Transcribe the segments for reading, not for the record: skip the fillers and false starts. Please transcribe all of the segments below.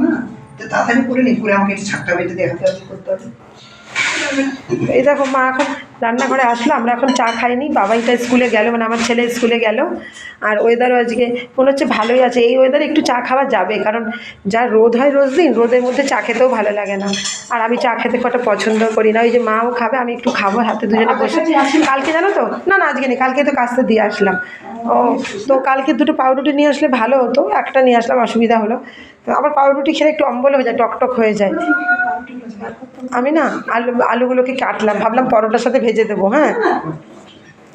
না, তো তাড়াতাড়ি করে নি, করে আমাকে একটু ছাকটা বেঁধে দেখাতে হবে, করতে হবে। এই দেখো মা এখন রান্নাঘরে আসলো, আমরা এখন চা খাইনি, বাবাইটা স্কুলে গেল, মানে আমার ছেলে স্কুলে গেল। আর ওয়েদারও আজকে মনে হচ্ছে ভালোই আছে, এই ওয়েদারে একটু চা খাওয়া যাবে, কারণ যা রোদ হয় রোজ দিন, রোদের মধ্যে চা খেতেও ভালো লাগে না। আর আমি চা খেতে কটা পছন্দ করি না, ওই যে মাও খাবে, আমি একটু খাবো, হাতে দুজনে বসে। কালকে জানো তো, না না আজকে নেই, কালকে তো কাজটা দিয়ে আসলাম। ও, তো কালকে দুটো পাউরুটি নিয়ে আসলে ভালো হতো, একটা নিয়ে আসলাম, অসুবিধা হলো। তো আবার পাউরুটি খেলে একটু অম্বল হয়ে যায়, টকটক হয়ে যায়। আমি না আলুগুলোকে কাটলাম, ভাবলাম পরোটার সাথে ভেজে দেবো। হ্যাঁ,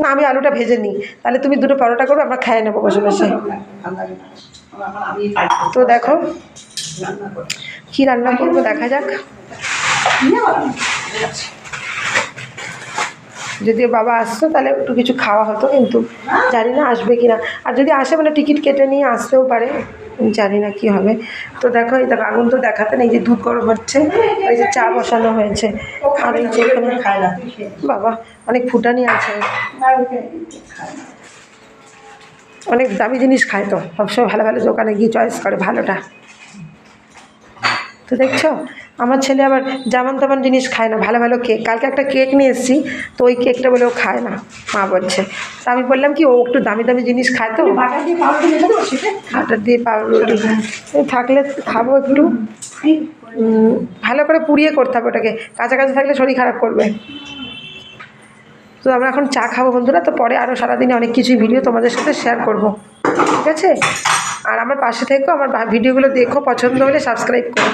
না আমি আলুটা ভেজে নিই, তাহলে তুমি দুটো পরোটা করবে, আমরা খেয়ে নেবো বসে বসে। তো দেখো কী রান্না করবো, দেখা যাক। যদিও বাবা আসতো তাহলে একটু কিছু খাওয়া হতো, কিন্তু জানি না আসবে কি না। আর যদি আসে মানে টিকিট কেটে নিয়ে আসতেও পারে, জানি না কি হবে। তো দেখো এই দেখো আগুন তো দেখাতেন, এই যে দুধ গরম হচ্ছে, এই যে চা বসানো হয়েছে, আর এই যে এখানে বাবা অনেক ফুটানি আছে, অনেক দামি জিনিস খায়, তো সবসময় ভালো ভালো দোকানে গিয়ে চয়েস করে ভালোটা। তো দেখছো আমার ছেলে আবার যেমন তেমন জিনিস খায় না, ভালো ভালো কেক, কালকে একটা কেক নিয়ে এসেছি, তো ওই কেকটা বলে ও খায় না, মা বলছে। তা আমি বললাম কি ও একটু দামি দামি জিনিস খায়, তো বাটার দিয়ে পাউরুটি থাকলে খাবো একটু, ভালো করে পুড়িয়ে করতে হবে ওটাকে, কাঁচা কাঁচা থাকলে শরীর খারাপ করবে। তো আমরা এখন চা খাবো বন্ধুরা, তো পরে আরও সারাদিনে অনেক কিছুই ভিডিও তোমাদের সাথে শেয়ার করব, ঠিক আছে? আর আমার পাশে থেকেও, আমার ভিডিওগুলো দেখো, পছন্দ হলে সাবস্ক্রাইব করো।